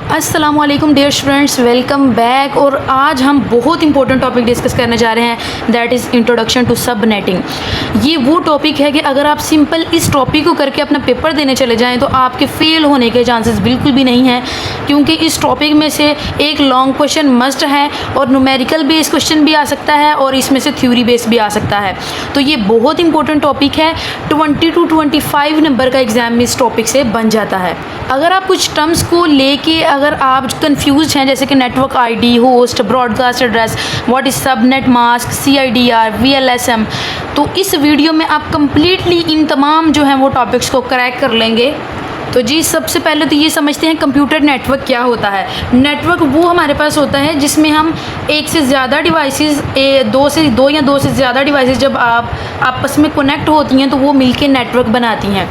अस्सलामुअलैकुम dear students, welcome back. और आज हम बहुत इंपॉर्टेंट टॉपिक डिस्कस करने जा रहे हैं, that is introduction to subnetting. ये वो टॉपिक है कि अगर आप सिंपल इस टॉपिक को करके अपना पेपर देने चले जाएं तो आपके फेल होने के चांसेस बिल्कुल भी नहीं हैं, क्योंकि इस टॉपिक में से एक लॉन्ग क्वेश्चन मस्ट है और न्यूमेरिकल बेस्ड क्वेश्चन भी आ सकता है और इसमें से थ्योरी बेस्ड भी आ सकता है। तो ये बहुत इंपॉर्टेंट टॉपिक है। 20 to 25 नंबर का एग्जाम इस टॉपिक से बन जाता है। अगर आप कुछ टर्म्स को लेके अगर आप कंफ्यूज हैं, जैसे कि network ID, host, broadcast address, what is subnet mask, CIDR, VLSM, तो इस वीडियो में आप कंप्लीटली इन तमाम जो हैं वो टॉपिक्स को क्रैक कर लेंगे। तो जी सबसे पहले तो ये समझते हैं कंप्यूटर नेटवर्क क्या होता है। नेटवर्क वो हमारे पास होता है जिसमें हम एक से ज़्यादा डिवाइसेस, दो या दो से ज़्यादा डिवाइसेस जब आप आपस में कनेक्ट होती हैं तो वो मिलके नेटवर्क बनाती हैं।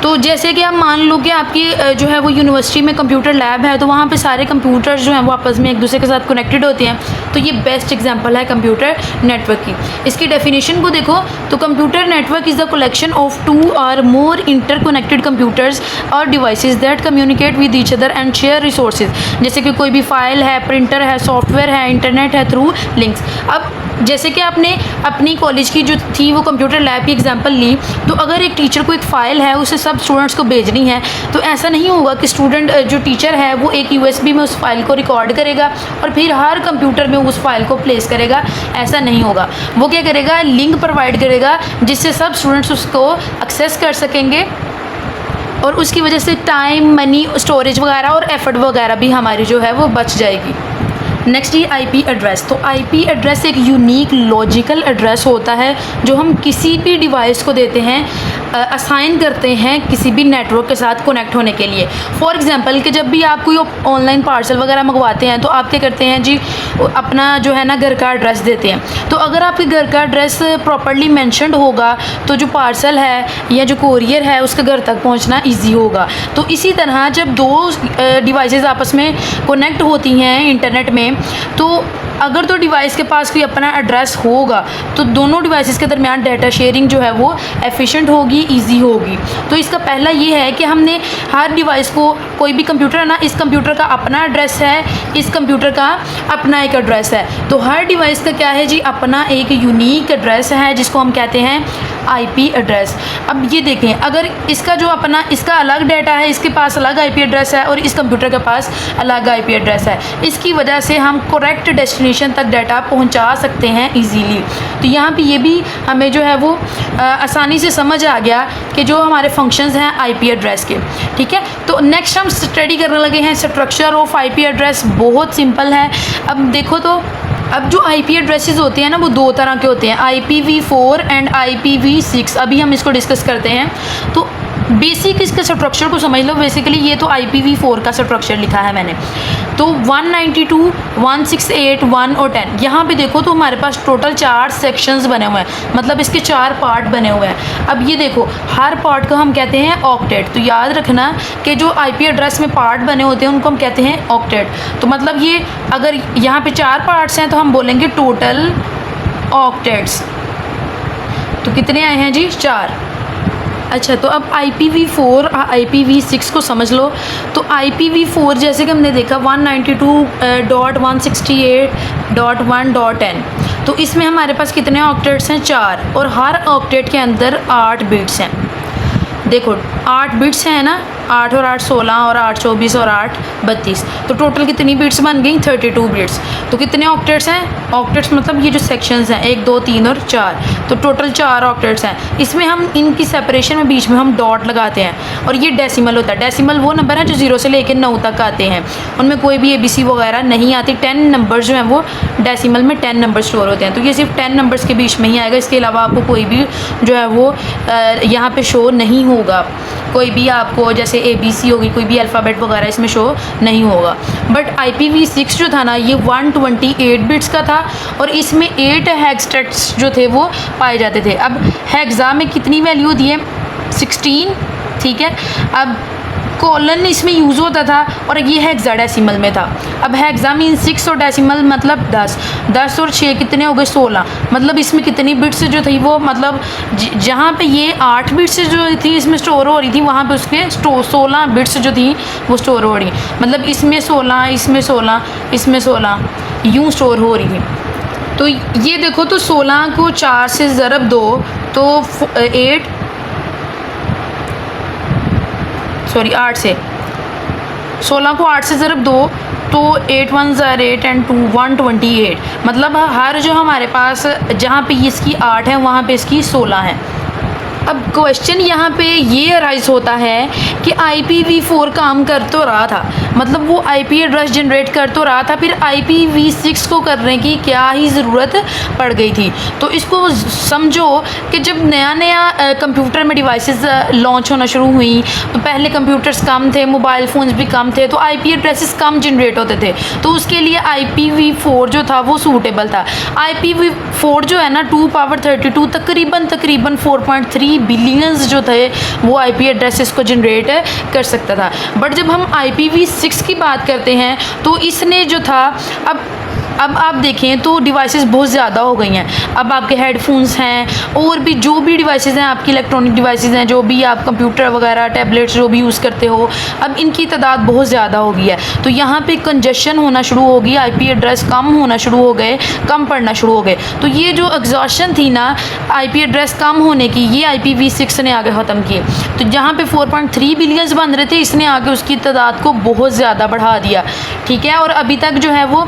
तो जैसे कि आप मान लो कि आपकी जो है वो यूनिवर्सिटी में कंप्यूटर लैब है, तो वहाँ पे सारे कंप्यूटर्स जो हैं वो आपस में एक दूसरे के साथ कनेक्टेड होते हैं। तो ये बेस्ट एग्जांपल है कंप्यूटर नेटवर्क की। इसकी डेफिनेशन को देखो तो computer network is the collection of 2 or more interconnected computers और devices that communicate with each other and share resources. जैसे कि कोई भी फाइल है, प्रिंटर है, सॉफ्टवेयर है, इंटरनेट है थ्रू लिंक्स। अब जैसे कि आपने अपनी कॉलेज की जो थी वो कंप्यूटर लैब की एग्जांपल ली, तो अगर एक टीचर को एक फ़ाइल है उसे सब स्टूडेंट्स को भेजनी है, तो ऐसा नहीं होगा कि स्टूडेंट जो टीचर है वो एक USB में उस फाइल को रिकॉर्ड करेगा और फिर हर कंप्यूटर में उस फाइल को प्लेस करेगा। ऐसा नहीं होगा। वो क्या करेगा, लिंक प्रोवाइड करेगा जिससे सब स्टूडेंट्स उसको एक्सेस कर सकेंगे और उसकी वजह से टाइम, मनी, स्टोरेज वगैरह और एफर्ट वगैरह भी हमारी जो है वो बच जाएगी। नेक्स्ट ये IP एड्रेस। तो IP एड्रेस एक यूनिक लॉजिकल एड्रेस होता है जो हम किसी भी डिवाइस को देते हैं, असाइन करते हैं किसी भी नेटवर्क के साथ कनेक्ट होने के लिए। फॉर एग्जांपल कि जब भी आप कोई ऑनलाइन पार्सल वगैरह मंगवाते हैं तो आप क्या करते हैं जी, अपना जो है ना घर का एड्रेस देते हैं। तो अगर आपके घर का एड्रेस प्रॉपर्ली मेंशन्ड होगा तो जो पार्सल है या जो कोरियर है उसके घर तक पहुंचना इजी होगा। तो इसी तरह जब दो डिवाइसेस आपस में कनेक्ट होती हैं इंटरनेट में, तो अगर तो डिवाइस के पास कोई अपना एड्रेस होगा तो दोनों डिवाइसेस के दरमियान डाटा शेयरिंग जो है वो एफिशिएंट होगी, इजी होगी। तो इसका पहला ये है कि हमने हर डिवाइस को, कोई भी कंप्यूटर है ना, इस कंप्यूटर का अपना एड्रेस है, इस कंप्यूटर का अपना एक एड्रेस है। तो हर डिवाइस का क्या है जी, अपना एक यूनिक एड्रेस है जिसको हम कहते हैं IP एड्रेस। अब ये देखें, अगर इसका जो अपना, इसका अलग डाटा है, इसके पास अलग IP एड्रेस है और इस कंप्यूटर के पास अलग IP एड्रेस है, इसकी वजह से हम करेक्ट डेस्टिनेशन तक डाटा पहुंचा सकते हैं इजीली। तो यहाँ पे ये भी हमें जो है वो आसानी से समझ आ गया कि जो हमारे फंक्शंस हैं IP एड्रेस के। ठीक है, तो नेक्स्ट हम स्टडी करने लगे हैं स्ट्रक्चर ऑफ IP एड्रेस। बहुत सिंपल है। अब देखो तो अब जो IP एड्रेसेस होते हैं ना वो दो तरह के होते हैं, IPv4 एंड IPv6। अभी हम इसको डिस्कस करते हैं। तो बेसिक इसके स्ट्रक्चर को समझ लो। बेसिकली ये तो IPv4 का स्ट्रक्चर लिखा है मैंने। तो 192, 168, 1 और 10, यहाँ पे देखो तो हमारे पास टोटल 4 सेक्शंस बने हुए हैं, मतलब इसके 4 पार्ट बने हुए हैं। अब ये देखो, हर पार्ट को हम कहते हैं ऑक्टेट। तो याद रखना कि जो IP एड्रेस में पार्ट बने होते हैं उनको हम कहते हैं ऑक्टेट। तो मतलब ये अगर यहाँ पे 4 पार्ट्स हैं तो हम बोलेंगे टोटल ऑक्टेट्स। तो कितने आए हैं जी, 4। अच्छा, तो अब IPv4 और IPv6 को समझ लो। तो IPv4 जैसे कि हमने देखा 192.168.1.10, तो इसमें हमारे पास कितने ऑक्टेट्स हैं, 4, और हर ऑक्टेट के अंदर 8 बिट्स हैं। देखो 8 बिट्स हैं ना, 8 और 8 16 और 8 24 और 8 32। तो टोटल कितनी बिट्स बन गई, 32 बिट्स। तो कितने ऑक्टेट्स हैं, ऑक्टेट्स मतलब ये जो सेक्शंस हैं 1 2 3 और 4, तो टोटल 4 ऑक्टेट्स हैं। इसमें हम इनकी सेपरेशन में बीच में हम डॉट लगाते हैं और ये डेसिमल होता है। डेसिमल वो नंबर है जो 0 से लेकर 9 तक आते हैं, उनमें कोई भी ABC वगैरह नहीं आती। 10 नंबर जो हैं वो डेसिमल में 10 नंबर स्टोर होते हैं। तो ये सिर्फ 10 नंबर्स के बीच में ही आएगा, इसके अलावा आपको कोई भी जो है वो यहाँ पे शो नहीं होगा। कोई भी आपको जैसे ABC होगी, कोई भी अल्फ़ाबेट वगैरह इसमें शो नहीं होगा। बट IPv6 जो था ना ये 128 बिट्स का था और इसमें 8 हेक्सटेट्स जो थे वो पाए जाते थे। अब हेक्सा में कितनी वैल्यू दी है, 16। ठीक है, अब कॉलन इसमें यूज़ होता था और ये हेक्साडेसिमल में था। अब हेक्सा मीन 6 और डेसिमल मतलब 10, 10 और 6 कितने हो गए 16, मतलब इसमें कितनी बिट्स जो थी वो मतलब जहाँ पे ये 8 बिट्स जो थी इसमें स्टोर हो रही थी, वहाँ पे उसके 16 बिट्स जो थी वो स्टोर हो रही, मतलब इसमें 16, इसमें 16, इसमें 16 यूँ स्टोर हो रही थी। तो ये देखो, तो 16 को 4 से ज़रब दो तो 8 से 16 को 8 से ज़रब दो तो 8 1 ज़र 8 एंड 2 128, मतलब हर जो हमारे पास जहाँ पे इसकी 8 है वहाँ पे इसकी 16 है। अब क्वेश्चन यहाँ पे ये अराइज होता है कि IPv4 काम कर तो रहा था, मतलब वो IP एड्रेस जनरेट कर तो रहा था, फिर IPv6 को करने की क्या ही ज़रूरत पड़ गई थी। तो इसको समझो कि जब नया नया कंप्यूटर में डिवाइसेस लॉन्च होना शुरू हुई तो पहले कंप्यूटर्स कम थे, मोबाइल फ़ोन्स भी कम थे, तो IP एड्रेसेस कम जनरेट होते थे, तो उसके लिए IPv4 जो था वो सूटेबल था। IPv4 जो है ना 2^32 तकरीबन 4.3 बिलियंस जो थे वो IP एड्रेसेस को जनरेट कर सकता था। बट जब हम IPv6 की बात करते हैं तो इसने जो था, अब आप देखें तो डिवाइसेस बहुत ज़्यादा हो गई हैं। अब आपके हेडफोन्स हैं और भी जो भी डिवाइसेस हैं, आपकी इलेक्ट्रॉनिक डिवाइसेस हैं, जो भी आप कंप्यूटर वगैरह टैबलेट्स जो भी यूज़ करते हो, अब इनकी तादाद बहुत ज़्यादा हो गई है। तो यहाँ पे कंजेशन होना शुरू हो गई, IP एड्रेस कम होना शुरू हो गए, कम पड़ना शुरू हो गए। तो ये जो एग्जॉशन थी ना IP एड्रेस कम होने की, ये IPv6 ने आगे ख़त्म की। तो जहाँ पे 4.3 बिलियंस बन रहे थे, इसने आगे उसकी तादाद को बहुत ज़्यादा बढ़ा दिया, ठीक है। और अभी तक जो है वो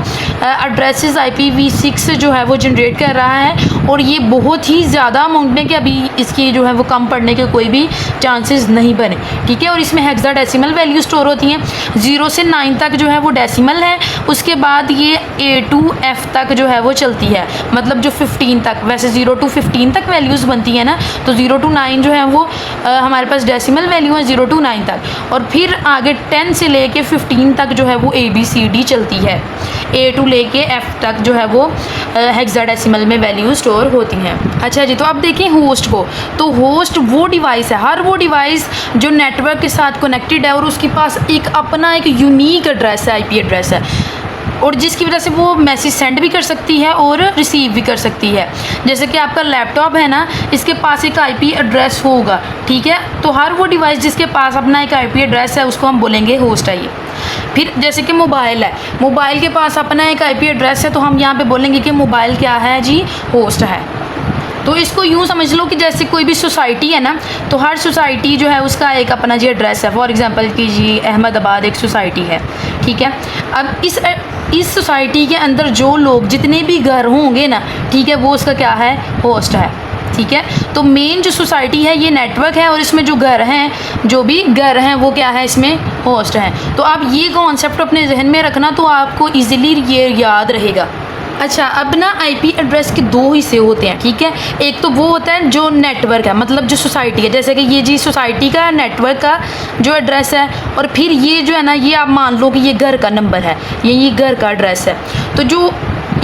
एड्रेसेस IPv6 जो है वो जनरेट कर रहा है, और ये बहुत ही ज़्यादा अमाउंट में कि अभी इसकी जो है वो कम पड़ने के कोई भी चांसेस नहीं बने, ठीक है। और इसमें हेक्साडेसिमल वैल्यू स्टोर होती हैं, 0 से 9 तक जो है वो डेसिमल है, उसके बाद ये A to F तक जो है वो चलती है, मतलब जो 15 तक, वैसे 0 to 15 तक वैल्यूज़ बनती है ना, तो 0 to 9 जो है वो हमारे पास डेसिमल वैल्यू है 0 to 9 तक, और फिर आगे 10 से लेके 15 तक जो है वो ABCD चलती है, A to लेके F तक जो है वो हेक्साडेसिमल में वैल्यू स्टोर होती हैं। अच्छा जी, तो अब देखें होस्ट को। तो होस्ट वो डिवाइस है, हर वो डिवाइस जो नेटवर्क के साथ कनेक्टेड है और उसके पास एक अपना एक यूनिक एड्रेस है, IP एड्रेस है, और जिसकी वजह से वो मैसेज सेंड भी कर सकती है और रिसीव भी कर सकती है। जैसे कि आपका लैपटॉप है ना, इसके पास एक IP एड्रेस होगा, ठीक है। तो हर वो डिवाइस जिसके पास अपना एक IP एड्रेस है उसको हम बोलेंगे होस्ट है। ये फिर जैसे कि मोबाइल है, मोबाइल के पास अपना एक IP एड्रेस है, तो हम यहाँ पे बोलेंगे कि मोबाइल क्या है जी, होस्ट है। तो इसको यूँ समझ लो कि जैसे कोई भी सोसाइटी है ना, तो हर सोसाइटी जो है उसका एक अपना जी एड्रेस है। फॉर एग्जांपल कि जी अहमदाबाद एक सोसाइटी है, ठीक है। अब इस सोसाइटी के अंदर जो लोग जितने भी घर होंगे ना, ठीक है, वो उसका क्या है, होस्ट है, ठीक है। तो मेन जो सोसाइटी है ये नेटवर्क है, और इसमें जो घर हैं, जो भी घर हैं वो क्या है, इसमें होस्ट हैं। तो आप ये कॉन्सेप्ट अपने जहन में रखना, तो आपको ईजिली ये याद रहेगा। अच्छा, अब ना IP एड्रेस के 2 हिस्से होते हैं, ठीक है। एक तो वो होता है जो नेटवर्क है, मतलब जो सोसाइटी है, जैसे कि ये जी सोसाइटी का नेटवर्क का जो एड्रेस है, और फिर ये जो है ना, ये आप मान लो कि ये घर का नंबर है, ये घर का एड्रेस है। तो जो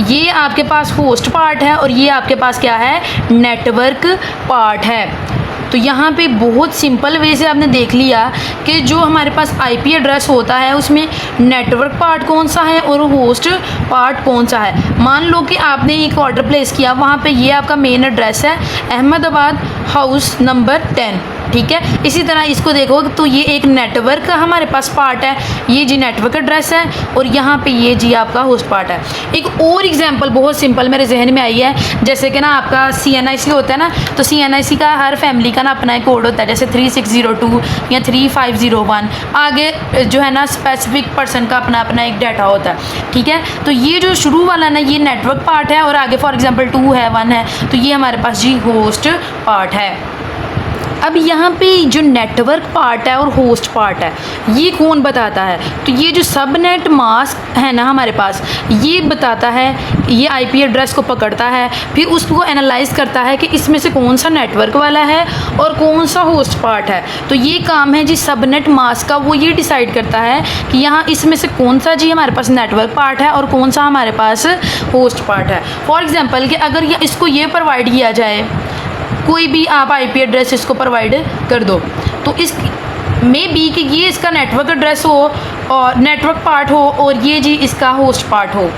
ये आपके पास होस्ट पार्ट है और ये आपके पास क्या है, नेटवर्क पार्ट है। तो यहाँ पे बहुत सिंपल वे से आपने देख लिया कि जो हमारे पास IP एड्रेस होता है उसमें नेटवर्क पार्ट कौन सा है और होस्ट पार्ट कौन सा है। मान लो कि आपने एक ऑर्डर प्लेस किया, वहाँ पे ये आपका मेन एड्रेस है, अहमदाबाद हाउस नंबर 10, ठीक है। इसी तरह इसको देखो तो ये एक नेटवर्क का हमारे पास पार्ट है, ये जी नेटवर्क एड्रेस है, और यहाँ पे ये जी आपका होस्ट पार्ट है। एक और एग्जांपल बहुत सिंपल मेरे जहन में आई है, जैसे कि ना आपका CNIC होता है ना, तो CNIC का हर फैमिली का ना अपना एक कोड होता है, जैसे 3602 या 3501, आगे जो है ना स्पेसिफिक पर्सन का अपना एक डाटा होता है, ठीक है। तो ये जो शुरू वाला ना ये नेटवर्क पार्ट है, और आगे फॉर एग्जाम्पल 2 है 1 है, तो ये हमारे पास जी होस्ट पार्ट है। अब यहाँ पे जो नेटवर्क पार्ट है और होस्ट पार्ट है, ये कौन बताता है, तो ये जो सबनेट मास्क है ना हमारे पास, ये बताता है, ये IP एड्रेस को पकड़ता है, फिर उसको एनालाइज करता है कि इसमें से कौन सा नेटवर्क वाला है और कौन सा होस्ट पार्ट है। तो ये काम है जी सबनेट मास्क का, वो ये डिसाइड करता है कि यहाँ इसमें से कौन सा जी हमारे पास नेटवर्क पार्ट है और कौन सा हमारे पास होस्ट पार्ट है। फॉर एग्जाम्पल कि अगर इसको ये प्रोवाइड किया जाए, कोई भी आप IP एड्रेस इसको प्रोवाइड कर दो, तो मे बी कि ये इसका नेटवर्क एड्रेस हो और नेटवर्क पार्ट हो और ये जी इसका होस्ट पार्ट हो।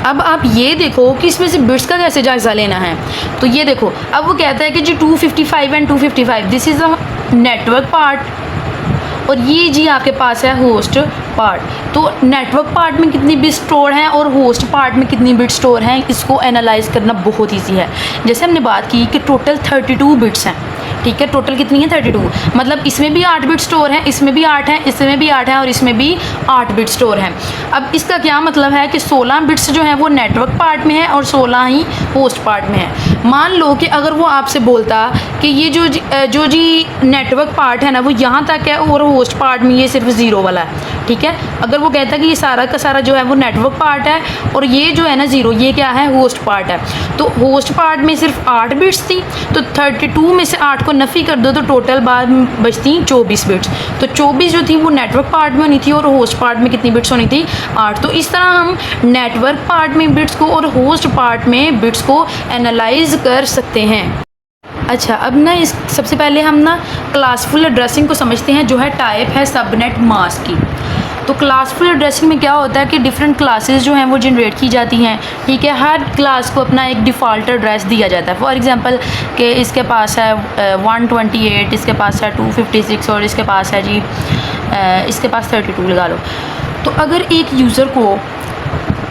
अब आप ये देखो कि इसमें से बिट्स का कैसे जायज़ा लेना है। तो ये देखो, अब वो कहता है कि जी 255 and 255 this is a network part और ये जी आपके पास है होस्ट पार्ट। तो नेटवर्क पार्ट में कितनी बिट स्टोर हैं और होस्ट पार्ट में कितनी बिट स्टोर हैं, इसको एनालाइज करना बहुत ईजी है। जैसे हमने बात की कि टोटल 32 बिट्स हैं, ठीक है, टोटल कितनी है 32, मतलब इसमें भी 8 बिट स्टोर है, इसमें भी 8 है, इसमें भी 8 है और इसमें भी 8 बिट स्टोर हैं। अब इसका क्या मतलब है कि 16 बिट्स जो हैं वो नेटवर्क पार्ट में है और 16 ही होस्ट पार्ट में है। मान लो कि अगर वो आपसे बोलता कि ये जो जी नेटवर्क पार्ट है ना वो यहाँ तक है और होस्ट पार्ट में ये सिर्फ 0 वाला है, ठीक है। अगर वो कहता है कि ये सारा का सारा जो है वो नेटवर्क पार्ट है और ये जो है ना 0 ये क्या है, होस्ट पार्ट है। तो होस्ट पार्ट में सिर्फ 8 बिट्स थी, तो 32 में से 8 को नफ़ी कर दो तो टोटल बाद बचती 24 बिट्स। तो 24 जो थी वो नेटवर्क पार्ट में होनी थी और होस्ट पार्ट में कितनी बिट्स होनी थी, 8। तो इस तरह हम नेटवर्क पार्ट में बिट्स को और होस्ट पार्ट में बिट्स को एनालाइज कर सकते हैं। अच्छा, अब ना इस सबसे पहले हम ना क्लासफुल एड्रेसिंग को समझते हैं, जो है टाइप है सबनेट मास्क की। तो क्लासफुल एड्रेसिंग में क्या होता है कि डिफरेंट क्लासेस जो हैं वो जनरेट की जाती हैं, ठीक है। हर क्लास को अपना एक डिफ़ॉल्ट एड्रेस दिया जाता है। फॉर एग्जांपल कि इसके पास है 128, इसके पास है 256 और इसके पास है जी इसके पास 32 लगा लो। तो अगर एक यूज़र को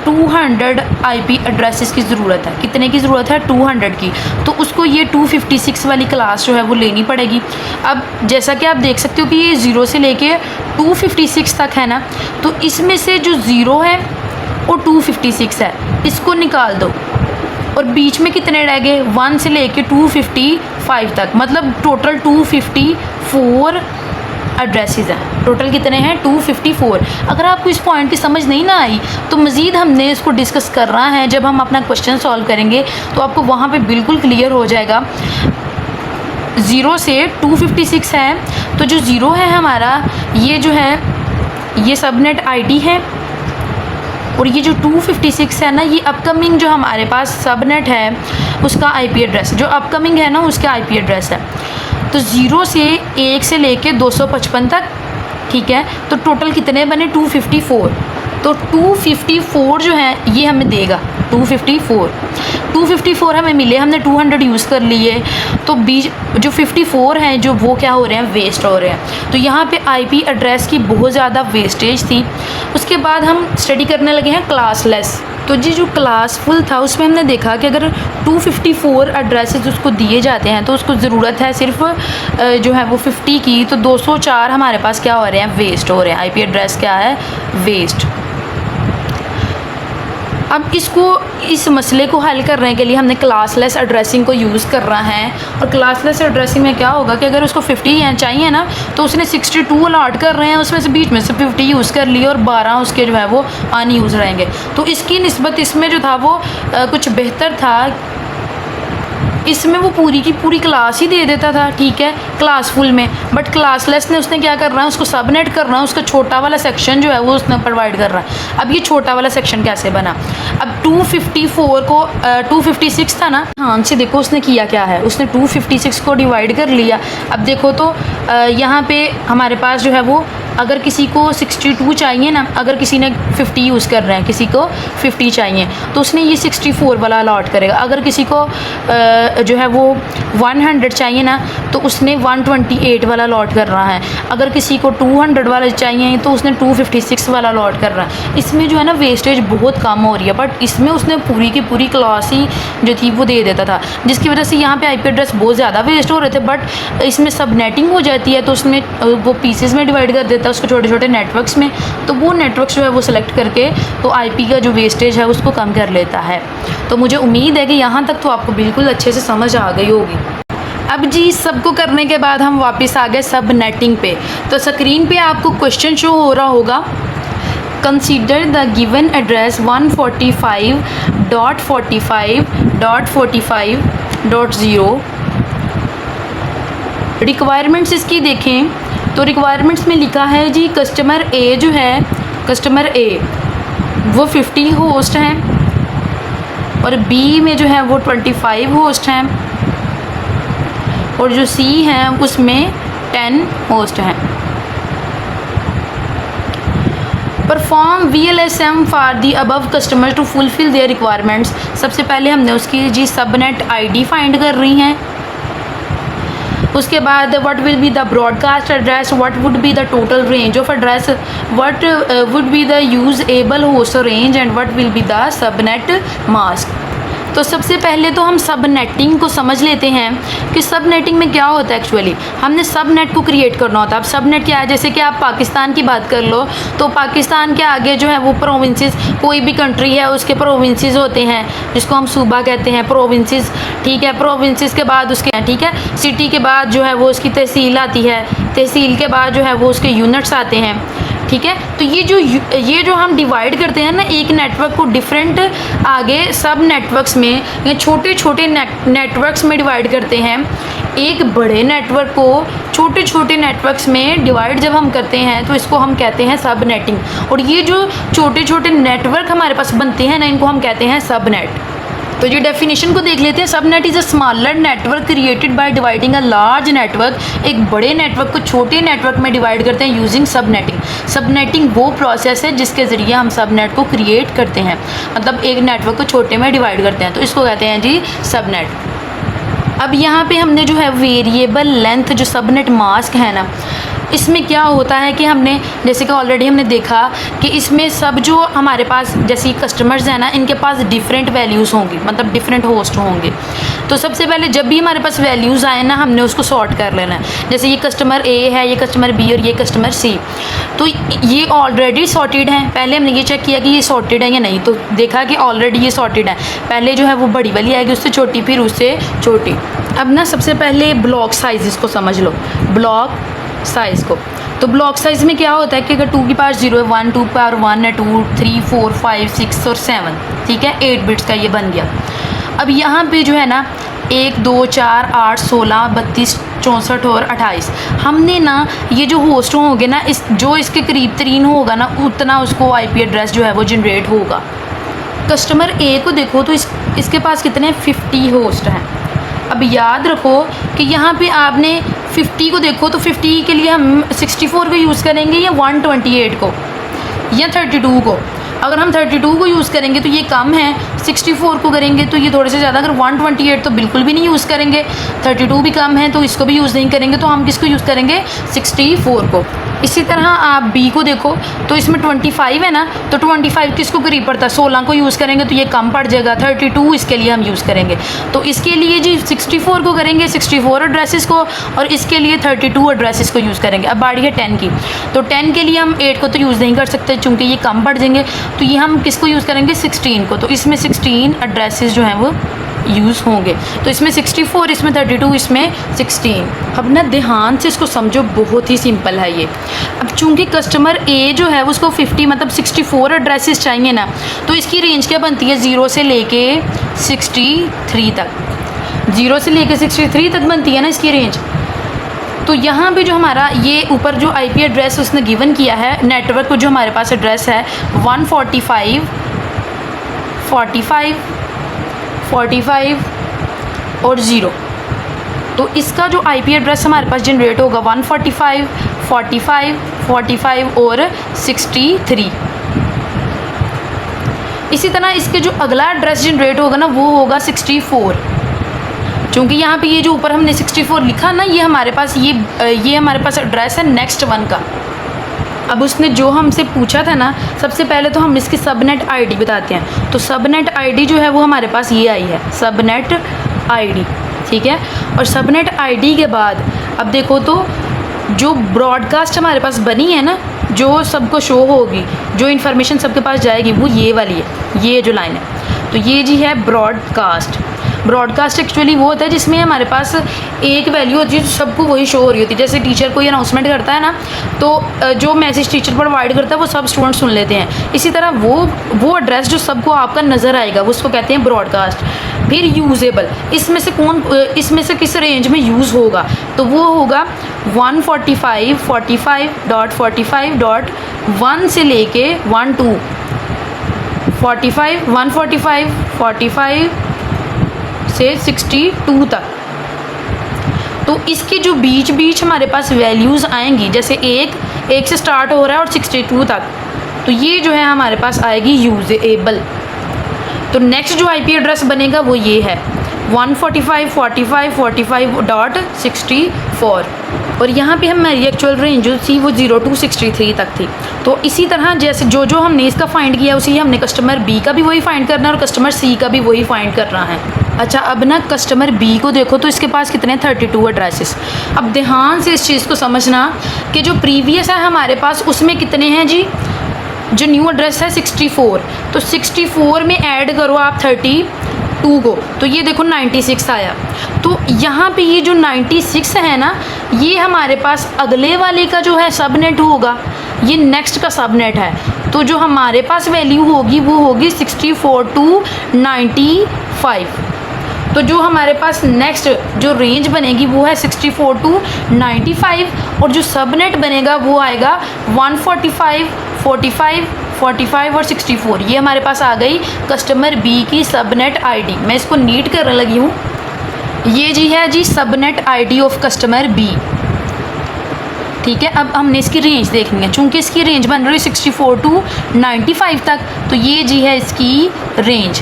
200 IP एड्रेसेस की ज़रूरत है, कितने की ज़रूरत है, 200 की, तो उसको ये 256 वाली क्लास जो है वो लेनी पड़ेगी। अब जैसा कि आप देख सकते हो कि ये 0 से लेके 256 तक है ना, तो इसमें से जो 0 है और 256 है इसको निकाल दो और बीच में कितने रह गए, 1 से लेके 255 तक, मतलब टोटल 254 एड्रेसेस हैं। टोटल कितने हैं, 254। अगर आपको इस पॉइंट की समझ नहीं ना आई तो मज़ीद हमने इसको डिस्कस करना है, जब हम अपना क्वेश्चन सॉल्व करेंगे तो आपको वहाँ पे बिल्कुल क्लियर हो जाएगा। 0 से 256 है, तो जो 0 है हमारा ये जो है ये सबनेट आईडी है और ये जो 256 है ना ये अपकमिंग जो हमारे पास सबनेट है उसका आईपी एड्रेस, जो अपकमिंग है ना उसका आईपी एड्रेस है। तो 0 से 1 से लेके 255 तक, ठीक है। तो टोटल कितने बने, 254। तो 254 जो है ये हमें देगा 254 हमें मिले, हमने 200 यूज़ कर लिए, तो बीच जो 54 हैं जो वो क्या हो रहे हैं, वेस्ट हो रहे हैं। तो यहाँ पे आईपी एड्रेस की बहुत ज़्यादा वेस्टेज थी। उसके बाद हम स्टडी करने लगे हैं क्लासलेस। तो जी जो क्लासफुल था उसमें हमने देखा कि अगर 254 एड्रेसेस उसको दिए जाते हैं तो उसको ज़रूरत है सिर्फ जो है वो 50 की, तो 204 हमारे पास क्या हो रहे हैं, वेस्ट हो रहे हैं। आईपी एड्रेस क्या है, वेस्ट। अब इस मसले को हल करने के लिए हमने क्लासलेस एड्रेसिंग को यूज़ करना है। और क्लासलेस एड्रेसिंग में क्या होगा कि अगर उसको 50 चाहिए ना तो उसने 62 अलॉट कर रहे हैं, उसमें से बीच में से 50 यूज़ कर लिए और 12 उसके जो है वो अनयूज़ रहेंगे। तो इसकी निस्बत इसमें जो था वो कुछ बेहतर था, इसमें वो पूरी की पूरी क्लास ही दे देता था, ठीक है, क्लासफुल में। बट क्लासलेस ने उसने क्या करना है, उसको सबनेट करना है, उसका छोटा वाला सेक्शन जो है वो उसने प्रोवाइड कर रहा है। अब ये छोटा वाला सेक्शन कैसे बना, अब 254 को 256 था ना, हाँ से देखो उसने किया क्या है, उसने 256 को डिवाइड कर लिया। अब देखो तो यहाँ पे हमारे पास जो है वो अगर किसी को 62 चाहिए ना, अगर किसी ने 50 यूज़ कर रहे हैं, किसी को 50 चाहिए तो उसने ये 64 वाला अलॉट करेगा। अगर किसी को जो है वो 100 चाहिए ना तो उसने 128 वाला अलॉट कर रहा है। अगर किसी को 200 वाला चाहिए तो उसने 256 वाला अलॉट कर रहा है। इसमें जो है ना वेस्टेज बहुत कम हो रही है, बट इसमें उसने पूरी की पूरी क्लास ही जो थी वो दे देता था, जिसकी वजह से यहाँ पे आईपी एड्रेस बहुत ज़्यादा वेस्ट हो रहे थे। बट इसमें सब नेटिंग हो जाती है तो उसमें वो पीसेस में डिवाइड कर देता है उसको छोटे छोटे नेटवर्क्स में, तो वो नेटवर्क्स जो है वो सिलेक्ट करके तो आईपी का जो वेस्टेज है उसको कम कर लेता है। तो मुझे उम्मीद है कि यहाँ तक तो आपको बिल्कुल अच्छे से समझ आ गई होगी। अब जी सबको करने के बाद हम वापस आ गए सब नेटिंग पे। तो स्क्रीन पे आपको क्वेश्चन शो हो रहा होगा, consider the given address 145.45.45.0। Requirements इसकी देखें तो रिक्वायरमेंट्स में लिखा है जी कस्टमर ए जो है, कस्टमर ए वो 50 होस्ट हैं और बी में जो है वो 25 होस्ट हैं और जो सी हैं उसमें 10 होस्ट हैं। Perform VLSM for the above customer to fulfil their requirements. सबसे पहले हमने उसकी जी सबनेट ID फाइंड कर रही हैं। उसके बाद what will be the broadcast address, what would be the total range of address, what would be the usable host range and what will be the subnet mask. तो सबसे पहले तो हम सब नेटिंग को समझ लेते हैं कि सब नेटिंग में क्या होता है। एक्चुअली हमने सब नेट को क्रिएट करना होता है। अब सब नेट क्या है, जैसे कि आप पाकिस्तान की बात कर लो तो पाकिस्तान के आगे जो है वो प्रोविंसेस, कोई भी कंट्री है उसके प्रोविंसेस होते हैं जिसको हम सूबा कहते हैं, प्रोविंसेस, ठीक है। प्रोविंसेस के बाद उसके, ठीक है, सिटी के बाद जो है वो उसकी तहसील आती है, तहसील के बाद जो है वो उसके यूनिट्स आते हैं, ठीक है। तो ये जो हम डिवाइड करते हैं ना एक नेटवर्क को डिफरेंट आगे सब नेटवर्क्स में या छोटे छोटे नेटवर्क्स में डिवाइड करते हैं। एक बड़े नेटवर्क को छोटे छोटे नेटवर्क्स में डिवाइड जब हम करते हैं तो इसको हम कहते हैं सब नेटिंग। और ये जो छोटे छोटे नेटवर्क हमारे पास बनते हैं ना इनको हम कहते हैं सब नेट। तो ये डेफिनेशन को देख लेते हैं। सब net is a smaller network created by dividing a large network. एक बड़े नेटवर्क को छोटे नेटवर्क में डिवाइड करते हैं यूजिंग सब नेटिंग। सब नेटिंग वो प्रोसेस है जिसके ज़रिए हम सब नेट को क्रिएट करते हैं, मतलब एक नेटवर्क को छोटे में डिवाइड करते हैं, तो इसको कहते हैं जी सब नेट। अब यहाँ पे हमने जो है वेरिएबल लेंथ जो सबनेट मास्क है ना, इसमें क्या होता है कि हमने जैसे कि ऑलरेडी हमने देखा कि इसमें सब जो हमारे पास जैसे कस्टमर्स हैं ना इनके पास डिफरेंट वैल्यूज़ होंगी, मतलब डिफरेंट होस्ट होंगे। तो सबसे पहले जब भी हमारे पास वैल्यूज़ आए ना हमने उसको सॉर्ट कर लेना है। जैसे ये कस्टमर A है, ये कस्टमर B और ये कस्टमर C, तो ये ऑलरेडी सॉर्टेड हैं। पहले हमने ये चेक किया कि ये सॉर्टेड है या नहीं, तो देखा कि ऑलरेडी ये सॉर्टेड है। पहले जो है वो बड़ी वाली आएगी, उससे छोटी, फिर उससे छोटी। अब ना सबसे पहले ब्लॉक साइज़ को समझ लो, ब्लॉक साइज़ को। तो ब्लॉक साइज़ में क्या होता है कि अगर 2 की पावर 0 है, 1, 2 की पावर 1 है, 2, 3, 4, 5, 6 और 7, ठीक है, 8 बिट्स का ये बन गया। अब यहाँ पे जो है ना 1, 2, 4, 8, 16, 32, 64 और 28, हमने ना ये जो होस्ट होंगे ना जो इसके करीब तरीन होगा ना उतना उसको IP एड्रेस जो है वो जनरेट होगा। कस्टमर A को देखो तो इसके पास कितने 50 होस्ट हैं। अब याद रखो कि यहाँ पे आपने 50 को देखो तो 50 के लिए हम 64 को यूज़ करेंगे या 128 को या 32 को। अगर हम 32 को यूज़ करेंगे तो ये कम है, 64 को करेंगे तो ये थोड़े से ज़्यादा। अगर 128 तो बिल्कुल भी नहीं यूज़ करेंगे, 32 भी कम है तो इसको भी यूज़ नहीं करेंगे, तो हम किसको यूज़ करेंगे 64 को। इसी तरह आप B को देखो तो इसमें 25 है ना, तो 25 किसको करीब पड़ता है, 16 को यूज़ करेंगे तो ये कम पड़ जाएगा, 32 इसके लिए हम यूज़ करेंगे। तो इसके लिए जी 64 को करेंगे 64 एड्रेसेस को, और इसके लिए 32 एड्रेसेस को यूज़ करेंगे। अब बारी है 10 की, तो 10 के लिए हम 8 को तो यूज़ नहीं कर सकते चूँकि ये कम पड़ जाएंगे, तो ये हम किसको यूज़ करेंगे 16 को। तो इसमें 16 एड्रेसेस जो हैं वो यूज़ होंगे। तो इसमें 64, इसमें 32, इसमें 16। अब ना ध्यान से इसको समझो, बहुत ही सिंपल है ये। अब चूंकि कस्टमर A जो है उसको 50 मतलब 64 एड्रेसेस चाहिए ना, तो इसकी रेंज क्या बनती है 0 से लेके 63 तक, 0 से लेके 63 तक बनती है ना इसकी रेंज। तो यहाँ पे जो हमारा ये ऊपर जो IP एड्रेस उसने गिवन किया है नेटवर्क को, जो हमारे पास एड्रेस है 145, 45, 45 और 0, तो इसका जो IP एड्रेस हमारे पास जनरेट होगा 145, 45, 45 और 63। इसी तरह इसके जो अगला एड्रेस जनरेट होगा ना वो होगा 64। चूँकि यहाँ पे ये जो ऊपर हमने 64 लिखा ना, ये हमारे पास ये हमारे पास एड्रेस है नेक्स्ट वन का। अब उसने जो हमसे पूछा था ना, सबसे पहले तो हम इसकी सबनेट ID बताते हैं। तो सबनेट ID जो है वो हमारे पास ये आई है, सबनेट ID, ठीक है। और सबनेट ID के बाद अब देखो तो जो ब्रॉडकास्ट हमारे पास बनी है ना, जो सबको शो होगी, जो इन्फॉर्मेशन सबके पास जाएगी वो ये वाली है, ये जो लाइन है, तो ये जी है ब्रॉडकास्ट। ब्रॉडकास्ट एक्चुअली वो होता है जिसमें हमारे पास एक वैल्यू होती है, सबको वही शो हो रही होती है। जैसे टीचर कोई अनाउंसमेंट करता है ना, तो जो मैसेज टीचर प्रोवाइड करता है वो सब स्टूडेंट सुन लेते हैं। इसी तरह वो एड्रेस जो सबको आपका नज़र आएगा वो उसको कहते हैं ब्रॉडकास्ट। फिर यूजेबल, इसमें से किस रेंज में यूज़ होगा, तो वो होगा 145, 45.45.1 से लेके 12, 45, 145, 45 से 62 तक। तो तो इसके जो बीच बीच हमारे पास वैल्यूज़ आएंगी, जैसे एक से स्टार्ट हो रहा है और 62 तक, तो ये जो है हमारे पास आएगी यूजेबल। तो नेक्स्ट जो आईपी एड्रेस बनेगा वो ये है 145.45.45.64 और यहाँ पे हमारी एक्चुअल रेंज जो थी वो 0 to 63 तक थी। तो इसी तरह जैसे जो हमने इसका फाइंड किया उसी हमने कस्टमर बी का भी वही फाइंड करना है और कस्टमर सी का भी वही फाइंड करना है। अच्छा, अब ना कस्टमर बी को देखो तो इसके पास कितने 32 एड्रेसेस। अब ध्यान से इस चीज़ को समझना कि जो प्रीवियस है हमारे पास उसमें कितने हैं जी, जो न्यू एड्रेस है 64, तो 64 में ऐड करो आप 32 को, तो ये देखो 96 आया। तो यहाँ पे ये जो 96 है ना, ये हमारे पास अगले वाले का जो है सबनेट होगा, ये नेक्स्ट का सबनेट है। तो जो हमारे पास वैल्यू होगी वो होगी 64 to 95। तो जो हमारे पास नेक्स्ट जो रेंज बनेगी वो है 64 to 95 और जो सबनेट बनेगा वो आएगा 145, 45, 45 और 64। ये हमारे पास आ गई कस्टमर बी की सबनेट आईडी। मैं इसको नीट करने लगी हूँ। ये जी है G subnet ID of customer B. ठीक है, अब हमने इसकी रेंज देखनी है। चूँकि इसकी रेंज बन रही है 64 to 95 तक, तो ये जी है इसकी रेंज।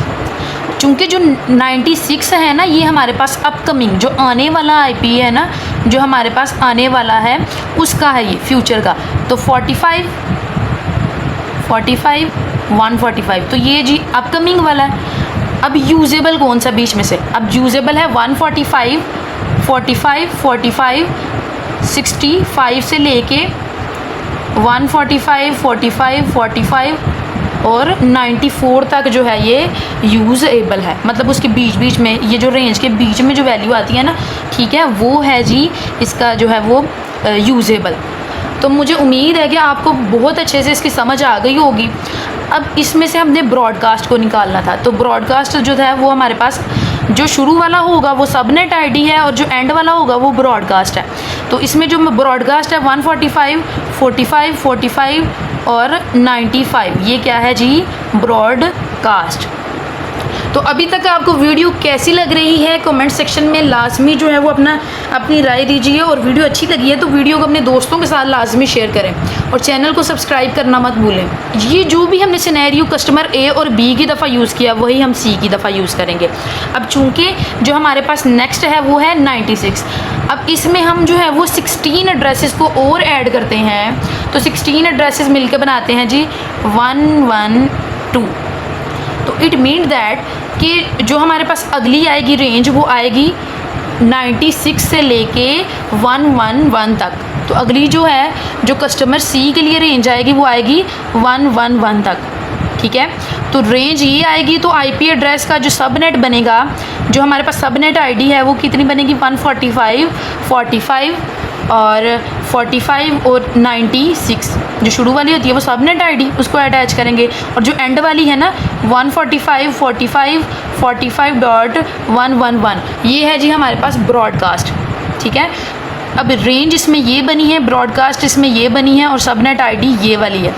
चूँकि जो 96 है ना, ये हमारे पास अपकमिंग जो आने वाला आईपी है ना, जो हमारे पास आने वाला है उसका है, ये फ्यूचर का। तो 45, 145, तो ये जी अपकमिंग वाला है। अब यूजेबल कौन सा बीच में से? अब यूजेबल है 145, 45, 45, 65 से लेके 145, 45, 45 और 94 तक जो है ये यूजेबल है। मतलब उसके बीच बीच में, ये जो रेंज के बीच में जो वैल्यू आती है ना, ठीक है, वो है जी इसका जो है वो यूजेबल। तो मुझे उम्मीद है कि आपको बहुत अच्छे से इसकी समझ आ गई होगी। अब इसमें से हमने ब्रॉडकास्ट को निकालना था। तो ब्रॉडकास्ट जो है वो हमारे पास जो शुरू वाला होगा वो सबनेट आईडी है और जो एंड वाला होगा वो ब्रॉडकास्ट है। तो इसमें जो ब्रॉडकास्ट है 145, 45, 45 और 95, ये क्या है जी, ब्रॉडकास्ट। तो अभी तक आपको वीडियो कैसी लग रही है कमेंट सेक्शन में लाजमी जो है वो अपनी राय दीजिए। और वीडियो अच्छी लगी है तो वीडियो को अपने दोस्तों के साथ लाजमी शेयर करें और चैनल को सब्सक्राइब करना मत भूलें। ये जो भी हमने सिनेरियो कस्टमर ए और बी की दफ़ा यूज़ किया वही हम सी की दफ़ा यूज़ करेंगे। अब चूँकि जो हमारे पास नेक्स्ट है वो है 96। अब इसमें हम जो है वो 16 एड्रेसेस को और ऐड करते हैं। तो 16 एड्रेसेस मिलकर बनाते हैं जी 112। तो इट मीन दैट कि जो हमारे पास अगली आएगी रेंज वो आएगी 96 से लेके 111 तक। तो अगली जो है जो कस्टमर सी के लिए रेंज आएगी वो आएगी 111 तक। ठीक है, तो रेंज ये आएगी। तो आईपी एड्रेस का जो सबनेट बनेगा, जो हमारे पास सबनेट आईडी है वो कितनी बनेगी, 145, 45 और 45 और 96। जो शुरू वाली होती है वो सबनेट आईडी, उसको अटैच करेंगे। और जो एंड वाली है ना 145, 45, 45.111, ये है जी हमारे पास ब्रॉडकास्ट। ठीक है, अब रेंज इसमें ये बनी है, ब्रॉडकास्ट इसमें ये बनी है और सबनेट आईडी ये वाली है।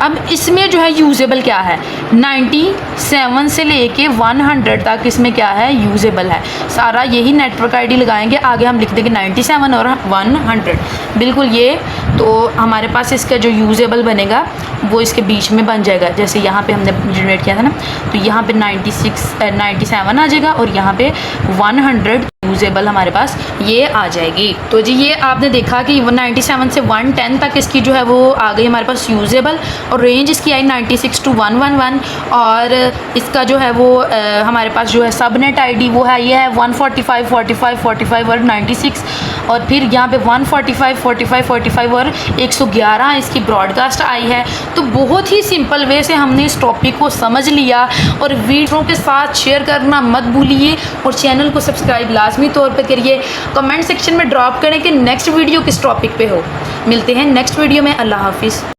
अब इसमें जो है यूजेबल क्या है, 97 से लेके 100 तक इसमें क्या है, यूजेबल है। सारा यही नेटवर्क आईडी लगाएंगे, आगे हम लिख देंगे 97 और 100, बिल्कुल ये। तो हमारे पास इसका जो यूजेबल बनेगा वो इसके बीच में बन जाएगा। जैसे यहाँ पे हमने जनरेट किया था ना, तो यहाँ पे 97 आ जाएगा और यहाँ पे 100 यूजेबल हमारे पास ये आ जाएगी। तो जी ये आपने देखा कि 97 से 110 तक इसकी जो है वो आ गई हमारे पास यूजेबल और रेंज इसकी आई 96 to 111। और इसका जो है वो हमारे पास जो है सबनेट आईडी वो है ये है 145, 45, 45 और 96। और फिर यहाँ पे 145, 45, 45 और 111 इसकी ब्रॉडकास्ट आई है। तो बहुत ही सिंपल वे से हमने इस टॉपिक को समझ लिया। और वीडियो के साथ शेयर करना मत भूलिए और चैनल को सब्सक्राइब लाजमी तौर पे करिए। कमेंट सेक्शन में ड्रॉप करें कि नेक्स्ट वीडियो किस टॉपिक पे हो। मिलते हैं नेक्स्ट वीडियो में। अल्लाह हाफिज़।